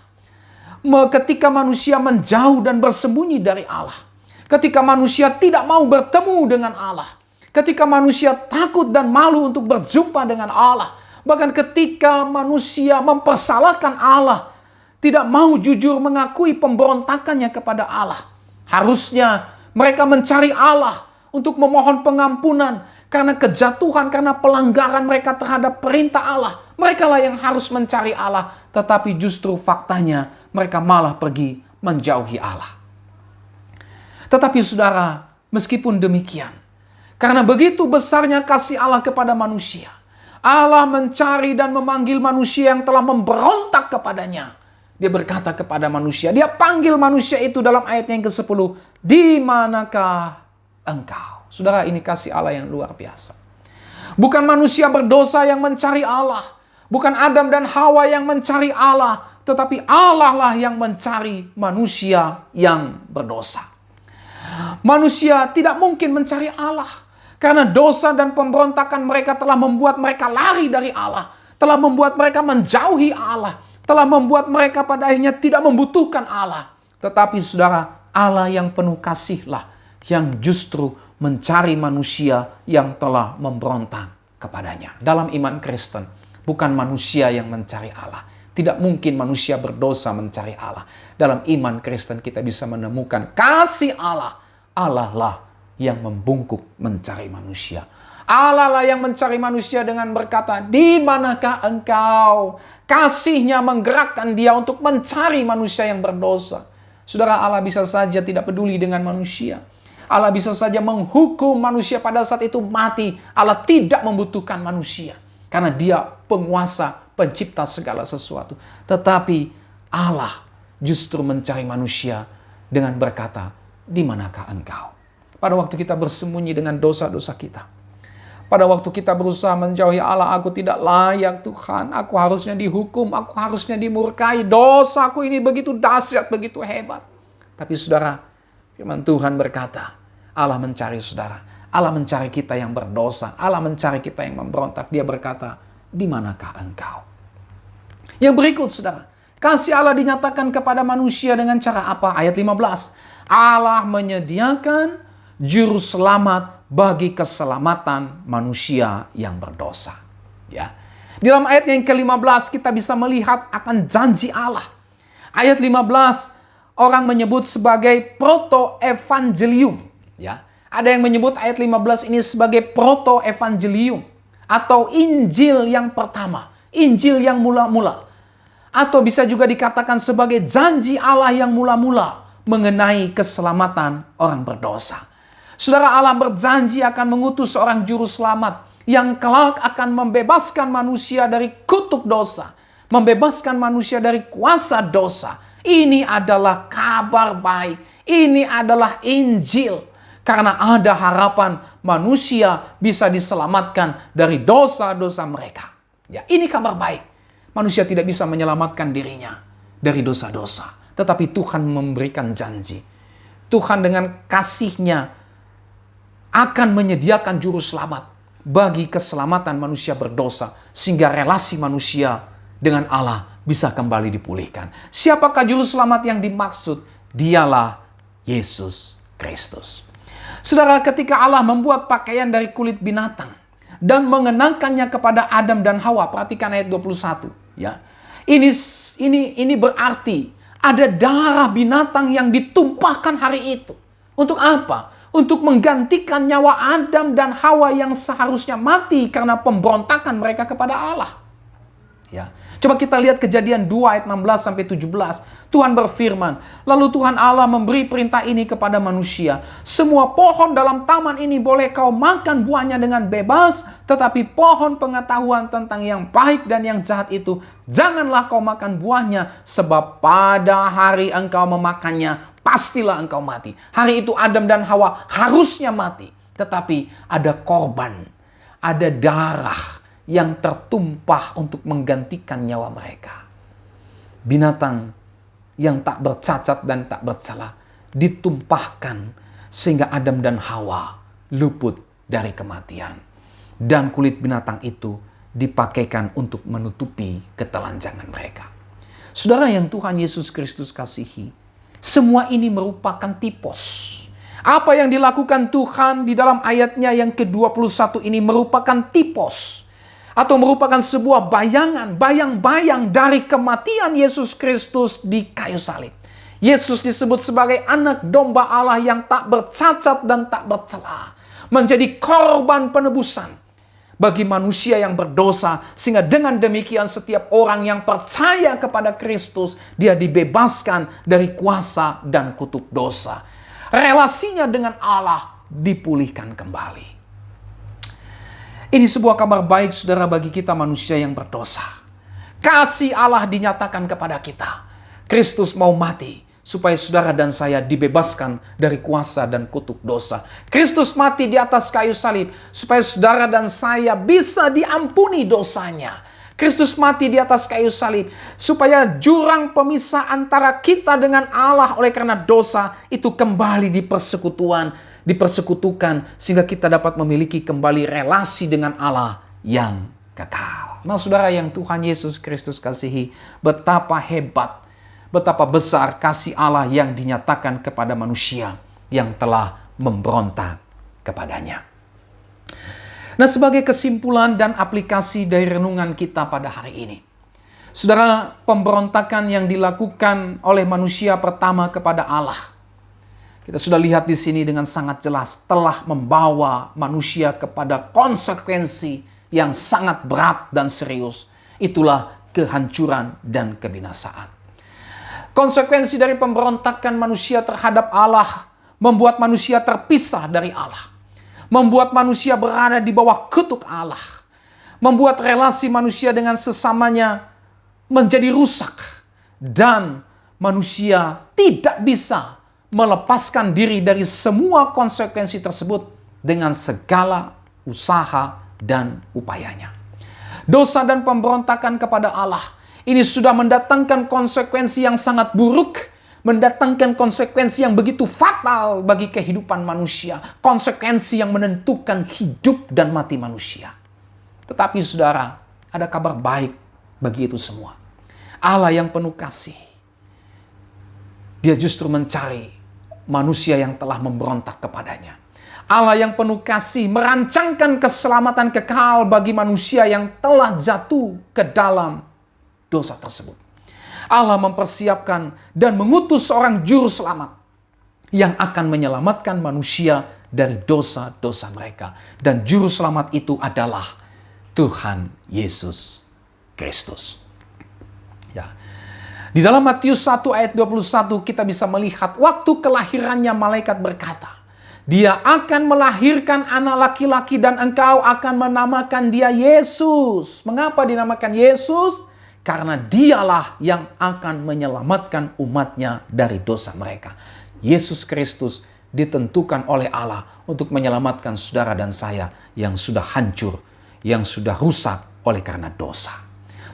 ketika manusia menjauh dan bersembunyi dari Allah, ketika manusia tidak mau bertemu dengan Allah, ketika manusia takut dan malu untuk berjumpa dengan Allah, bahkan ketika manusia mempersalahkan Allah, tidak mau jujur mengakui pemberontakannya kepada Allah, harusnya mereka mencari Allah untuk memohon pengampunan karena kejatuhan, karena pelanggaran mereka terhadap perintah Allah. Mereka lah yang harus mencari Allah, tetapi justru faktanya mereka malah pergi menjauhi Allah. Tetapi saudara, meskipun demikian, karena begitu besarnya kasih Allah kepada manusia, Allah mencari dan memanggil manusia yang telah memberontak kepadanya. Dia berkata kepada manusia, dia panggil manusia itu dalam ayat yang ke-10, "Di manakah engkau?" Saudara, ini kasih Allah yang luar biasa. Bukan manusia berdosa yang mencari Allah, bukan Adam dan Hawa yang mencari Allah, tetapi Allah lah yang mencari manusia yang berdosa. Manusia tidak mungkin mencari Allah, karena dosa dan pemberontakan mereka telah membuat mereka lari dari Allah, telah membuat mereka menjauhi Allah, telah membuat mereka pada akhirnya tidak membutuhkan Allah. Tetapi saudara, Allah yang penuh kasihlah yang justru mencari manusia yang telah memberontak kepadanya. Dalam iman Kristen, bukan manusia yang mencari Allah. Tidak mungkin manusia berdosa mencari Allah. Dalam iman Kristen kita bisa menemukan kasih Allah. Allah lah yang membungkuk mencari manusia. Allah lah yang mencari manusia dengan berkata, "Di manakah engkau?" Kasih-Nya menggerakkan dia untuk mencari manusia yang berdosa. Saudara, Allah bisa saja tidak peduli dengan manusia. Allah bisa saja menghukum manusia pada saat itu mati. Allah tidak membutuhkan manusia, karena Dia penguasa, pencipta segala sesuatu. Tetapi Allah justru mencari manusia dengan berkata, "Di manakah engkau?" Pada waktu kita bersembunyi dengan dosa-dosa kita, pada waktu kita berusaha menjauhi Allah, "Aku tidak layak Tuhan, aku harusnya dihukum, aku harusnya dimurkai, dosaku ini begitu dahsyat, begitu hebat." Tapi saudara, firman Tuhan berkata, Allah mencari saudara, Allah mencari kita yang berdosa, Allah mencari kita yang memberontak. Dia berkata, "Di manakah engkau?" Yang berikut saudara, kasih Allah dinyatakan kepada manusia dengan cara apa? Ayat 15, Allah menyediakan juru selamat bagi keselamatan manusia yang berdosa. Ya. Di dalam ayat yang ke-15 kita bisa melihat akan janji Allah. Ayat 15 orang menyebut sebagai proto-evangelium. Ya. Ada yang menyebut ayat 15 ini sebagai proto-evangelium atau Injil yang pertama, Injil yang mula-mula. Atau bisa juga dikatakan sebagai janji Allah yang mula-mula mengenai keselamatan orang berdosa. Saudara, Allah berjanji akan mengutus seorang juru selamat yang kelak akan membebaskan manusia dari kutuk dosa, membebaskan manusia dari kuasa dosa. Ini adalah kabar baik, ini adalah Injil, karena ada harapan manusia bisa diselamatkan dari dosa-dosa mereka. Ya, ini kabar baik. Manusia tidak bisa menyelamatkan dirinya dari dosa-dosa, tetapi Tuhan memberikan janji. Tuhan dengan kasih-Nya akan menyediakan juru selamat bagi keselamatan manusia berdosa, sehingga relasi manusia dengan Allah bisa kembali dipulihkan. Siapakah juru selamat yang dimaksud? Dialah Yesus Kristus. Saudara, ketika Allah membuat pakaian dari kulit binatang dan mengenakannya kepada Adam dan Hawa, perhatikan ayat 21, ya. Ini berarti ada darah binatang yang ditumpahkan hari itu. Untuk apa? Untuk menggantikan nyawa Adam dan Hawa yang seharusnya mati karena pemberontakan mereka kepada Allah. Ya. Coba kita lihat Kejadian 2 ayat 16 sampai 17. Tuhan berfirman, "Lalu Tuhan Allah memberi perintah ini kepada manusia. Semua pohon dalam taman ini boleh kau makan buahnya dengan bebas, tetapi pohon pengetahuan tentang yang baik dan yang jahat itu janganlah kau makan buahnya, sebab pada hari engkau memakannya pastilah engkau mati." Hari itu Adam dan Hawa harusnya mati, tetapi ada korban, ada darah yang tertumpah untuk menggantikan nyawa mereka. Binatang yang tak bercacat dan tak bercela ditumpahkan sehingga Adam dan Hawa luput dari kematian. Dan kulit binatang itu dipakaikan untuk menutupi ketelanjangan mereka. Saudara yang Tuhan Yesus Kristus kasihi, semua ini merupakan tipos. Apa yang dilakukan Tuhan di dalam ayatnya yang ke-21 ini merupakan tipos. Atau merupakan sebuah bayangan, bayang-bayang dari kematian Yesus Kristus di kayu salib. Yesus disebut sebagai anak domba Allah yang tak bercacat dan tak bercela. Menjadi korban penebusan bagi manusia yang berdosa. Sehingga dengan demikian setiap orang yang percaya kepada Kristus, dia dibebaskan dari kuasa dan kutuk dosa. Relasinya dengan Allah dipulihkan kembali. Ini sebuah kabar baik saudara bagi kita manusia yang berdosa. Kasih Allah dinyatakan kepada kita. Kristus mau mati supaya saudara dan saya dibebaskan dari kuasa dan kutuk dosa. Kristus mati di atas kayu salib supaya saudara dan saya bisa diampuni dosanya. Kristus mati di atas kayu salib supaya jurang pemisah antara kita dengan Allah oleh karena dosa itu kembali dipersekutukan sehingga kita dapat memiliki kembali relasi dengan Allah yang kekal. Nah, saudara yang Tuhan Yesus Kristus kasihi, betapa hebat, betapa besar kasih Allah yang dinyatakan kepada manusia yang telah memberontak kepadanya. Nah, sebagai kesimpulan dan aplikasi dari renungan kita pada hari ini. Saudara, pemberontakan yang dilakukan oleh manusia pertama kepada Allah. Kita sudah lihat di sini dengan sangat jelas telah membawa manusia kepada konsekuensi yang sangat berat dan serius. Itulah kehancuran dan kebinasaan. Konsekuensi dari pemberontakan manusia terhadap Allah membuat manusia terpisah dari Allah. Membuat manusia berada di bawah kutuk Allah. Membuat relasi manusia dengan sesamanya menjadi rusak. Dan manusia tidak bisa melepaskan diri dari semua konsekuensi tersebut dengan segala usaha dan upayanya. Dosa dan pemberontakan kepada Allah ini sudah mendatangkan konsekuensi yang sangat buruk, mendatangkan konsekuensi yang begitu fatal bagi kehidupan manusia, konsekuensi yang menentukan hidup dan mati manusia. Tetapi saudara, ada kabar baik bagi itu semua. Allah yang penuh kasih, dia justru mencari manusia yang telah memberontak kepadanya. Allah yang penuh kasih merancangkan keselamatan kekal bagi manusia yang telah jatuh ke dalam dosa tersebut. Allah mempersiapkan dan mengutus seorang juru selamat yang akan menyelamatkan manusia dari dosa-dosa mereka. Dan juru selamat itu adalah Tuhan Yesus Kristus. Ya. Di dalam Matius 1 ayat 21 kita bisa melihat waktu kelahirannya malaikat berkata, dia akan melahirkan anak laki-laki dan engkau akan menamakan dia Yesus. Mengapa dinamakan Yesus? Karena dialah yang akan menyelamatkan umatnya dari dosa mereka. Yesus Kristus ditentukan oleh Allah untuk menyelamatkan saudara dan saya yang sudah hancur, yang sudah rusak oleh karena dosa.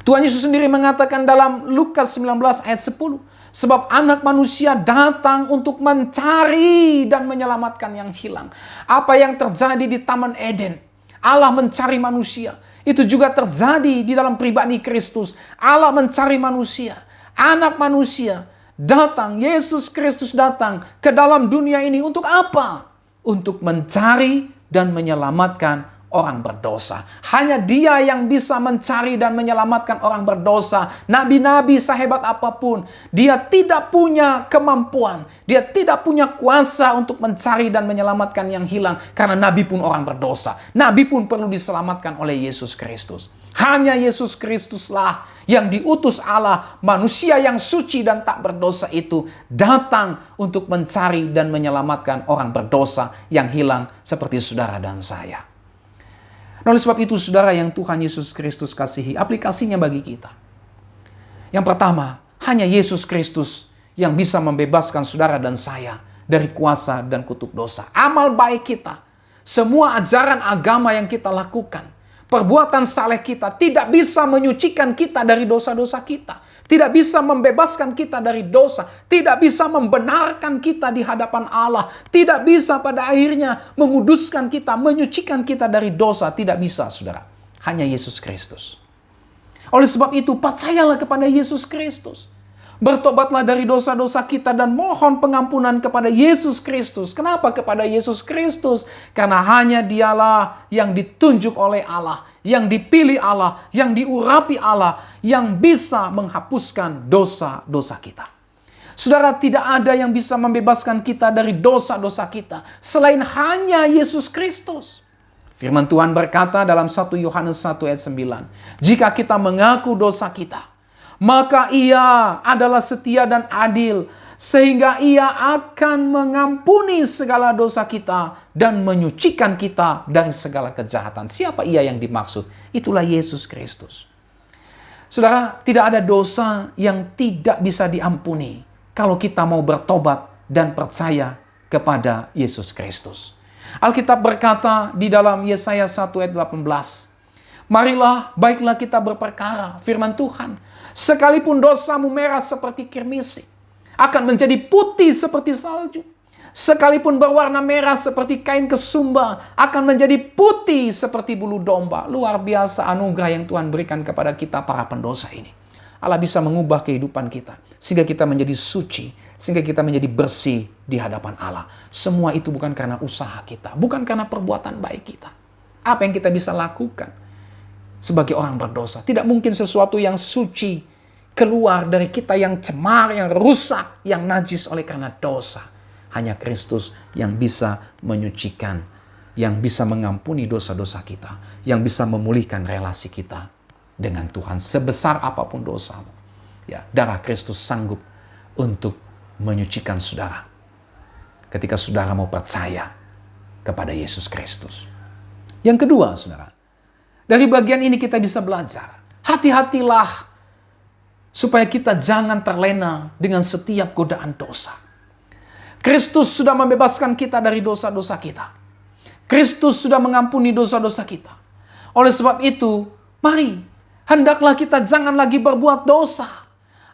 Tuhan Yesus sendiri mengatakan dalam Lukas 19 ayat 10, sebab anak manusia datang untuk mencari dan menyelamatkan yang hilang. Apa yang terjadi di Taman Eden? Allah mencari manusia. Itu juga terjadi di dalam pribadi Kristus. Allah mencari manusia. Anak manusia datang, Yesus Kristus datang ke dalam dunia ini untuk apa? Untuk mencari dan menyelamatkan orang berdosa. Hanya Dia yang bisa mencari dan menyelamatkan orang berdosa. Nabi-nabi sehebat apapun, dia tidak punya kemampuan. Dia tidak punya kuasa untuk mencari dan menyelamatkan yang hilang. Karena nabi pun orang berdosa. Nabi pun perlu diselamatkan oleh Yesus Kristus. Hanya Yesus Kristuslah yang diutus Allah, manusia yang suci dan tak berdosa itu, datang untuk mencari dan menyelamatkan orang berdosa yang hilang seperti saudara dan saya. Oleh sebab itu, saudara yang Tuhan Yesus Kristus kasihi, aplikasinya bagi kita. Yang pertama, hanya Yesus Kristus yang bisa membebaskan saudara dan saya dari kuasa dan kutuk dosa. Amal baik kita, semua ajaran agama yang kita lakukan, Perbuatan saleh kita tidak bisa menyucikan kita dari dosa-dosa kita. Tidak bisa membebaskan kita dari dosa. Tidak bisa membenarkan kita di hadapan Allah. Tidak bisa pada akhirnya menguduskan kita, menyucikan kita dari dosa. Tidak bisa, saudara. Hanya Yesus Kristus. Oleh sebab itu, percayalah kepada Yesus Kristus. Bertobatlah dari dosa-dosa kita dan mohon pengampunan kepada Yesus Kristus. Kenapa kepada Yesus Kristus? Karena hanya Dialah yang ditunjuk oleh Allah, yang dipilih Allah, yang diurapi Allah, yang bisa menghapuskan dosa-dosa kita. Saudara, tidak ada yang bisa membebaskan kita dari dosa-dosa kita selain hanya Yesus Kristus. Firman Tuhan berkata dalam 1 Yohanes 1 ayat 9, jika kita mengaku dosa kita, maka Ia adalah setia dan adil, sehingga Ia akan mengampuni segala dosa kita dan menyucikan kita dari segala kejahatan. Siapa Ia yang dimaksud? Itulah Yesus Kristus. Saudara, tidak ada dosa yang tidak bisa diampuni kalau kita mau bertobat dan percaya kepada Yesus Kristus. Alkitab berkata di dalam Yesaya 1 ayat 18, marilah, baiklah kita berperkara, firman Tuhan, sekalipun dosamu merah seperti kirmisi, akan menjadi putih seperti salju. Sekalipun berwarna merah seperti kain kesumba, akan menjadi putih seperti bulu domba. Luar biasa anugerah yang Tuhan berikan kepada kita para pendosa ini. Allah bisa mengubah kehidupan kita, sehingga kita menjadi suci, sehingga kita menjadi bersih di hadapan Allah. Semua itu bukan karena usaha kita, bukan karena perbuatan baik kita. Apa yang kita bisa lakukan sebagai orang berdosa? Tidak mungkin sesuatu yang suci keluar dari kita yang cemar, yang rusak, yang najis oleh karena dosa. Hanya Kristus yang bisa menyucikan, yang bisa mengampuni dosa-dosa kita, yang bisa memulihkan relasi kita dengan Tuhan. Sebesar apapun dosamu, ya, darah Kristus sanggup untuk menyucikan saudara. Ketika saudara mau percaya kepada Yesus Kristus. Yang kedua, saudara, dari bagian ini kita bisa belajar. Hati-hatilah supaya kita jangan terlena dengan setiap godaan dosa. Kristus sudah membebaskan kita dari dosa-dosa kita. Kristus sudah mengampuni dosa-dosa kita. Oleh sebab itu, mari, hendaklah kita jangan lagi berbuat dosa.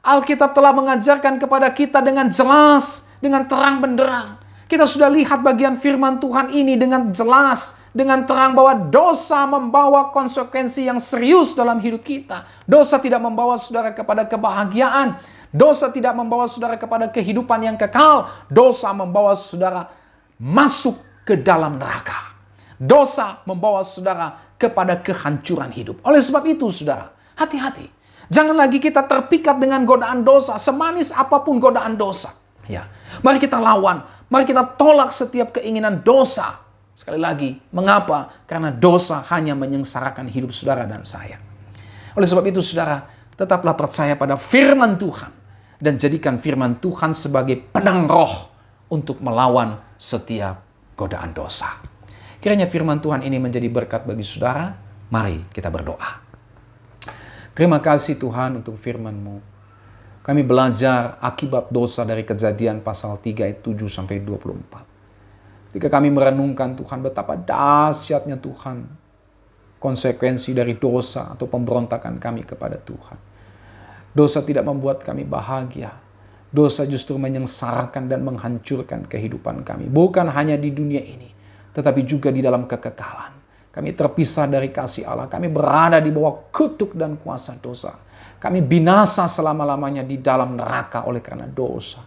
Alkitab telah mengajarkan kepada kita dengan jelas, dengan terang benderang. Kita sudah lihat bagian firman Tuhan ini dengan jelas, dengan terang bahwa dosa membawa konsekuensi yang serius dalam hidup kita. Dosa tidak membawa saudara kepada kebahagiaan. Dosa tidak membawa saudara kepada kehidupan yang kekal. Dosa membawa saudara masuk ke dalam neraka. Dosa membawa saudara kepada kehancuran hidup. Oleh sebab itu, saudara, hati-hati. Jangan lagi kita terpikat dengan godaan dosa, semanis apapun godaan dosa. Ya, mari kita lawan. Mari kita tolak setiap keinginan dosa. Sekali lagi, mengapa? Karena dosa hanya menyengsarakan hidup saudara dan saya. Oleh sebab itu, saudara, tetaplah percaya pada firman Tuhan. Dan jadikan firman Tuhan sebagai pedang roh untuk melawan setiap godaan dosa. Kiranya firman Tuhan ini menjadi berkat bagi saudara. Mari kita berdoa. Terima kasih Tuhan untuk firman-Mu. Kami belajar akibat dosa dari Kejadian pasal 3 ayat 7 sampai 24. Ketika kami merenungkan Tuhan, betapa dahsyatnya Tuhan konsekuensi dari dosa atau pemberontakan kami kepada Tuhan. Dosa tidak membuat kami bahagia. Dosa justru menyengsarakan dan menghancurkan kehidupan kami. Bukan hanya di dunia ini, tetapi juga di dalam kekekalan. Kami terpisah dari kasih Allah. Kami berada di bawah kutuk dan kuasa dosa. Kami binasa selama-lamanya di dalam neraka oleh karena dosa.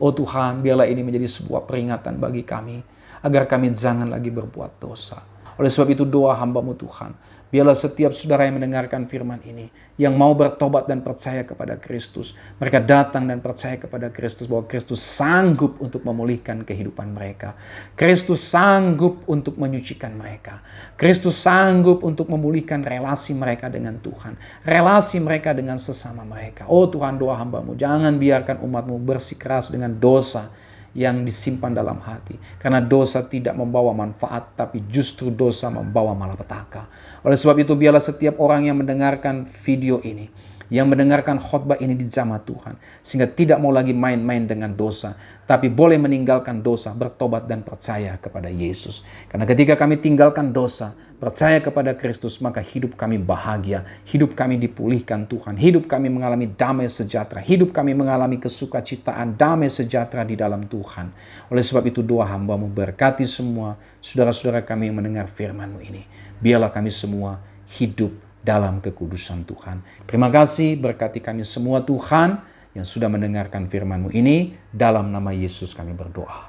Oh Tuhan, biarlah ini menjadi sebuah peringatan bagi kami, agar kami jangan lagi berbuat dosa. Oleh sebab itu doa hamba-Mu Tuhan, biarlah setiap saudara yang mendengarkan firman ini, yang mau bertobat dan percaya kepada Kristus, mereka datang dan percaya kepada Kristus, bahwa Kristus sanggup untuk memulihkan kehidupan mereka. Kristus sanggup untuk menyucikan mereka. Kristus sanggup untuk memulihkan relasi mereka dengan Tuhan. Relasi mereka dengan sesama mereka. Oh Tuhan, doa hamba-Mu, jangan biarkan umat-Mu bersikeras dengan dosa yang disimpan dalam hati. Karena dosa tidak membawa manfaat, tapi justru dosa membawa malapetaka. Oleh sebab itu, biarlah setiap orang yang mendengarkan video ini, yang mendengarkan khotbah ini di jamaah Tuhan, sehingga tidak mau lagi main-main dengan dosa, tapi boleh meninggalkan dosa, bertobat dan percaya kepada Yesus. Karena ketika kami tinggalkan dosa, percaya kepada Kristus, maka hidup kami bahagia, hidup kami dipulihkan Tuhan, hidup kami mengalami damai sejahtera, hidup kami mengalami kesukacitaan, damai sejahtera di dalam Tuhan. Oleh sebab itu doa hamba-Mu berkati semua saudara-saudara kami yang mendengar firman-Mu ini. Biarlah kami semua hidup dalam kekudusan Tuhan. Terima kasih, berkati kami semua Tuhan yang sudah mendengarkan firman-Mu ini. Dalam nama Yesus kami berdoa.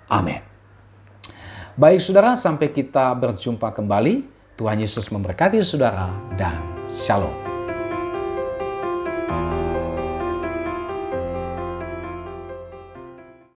Amin. Baik saudara, sampai kita berjumpa kembali. Tuhan Yesus memberkati saudara dan shalom.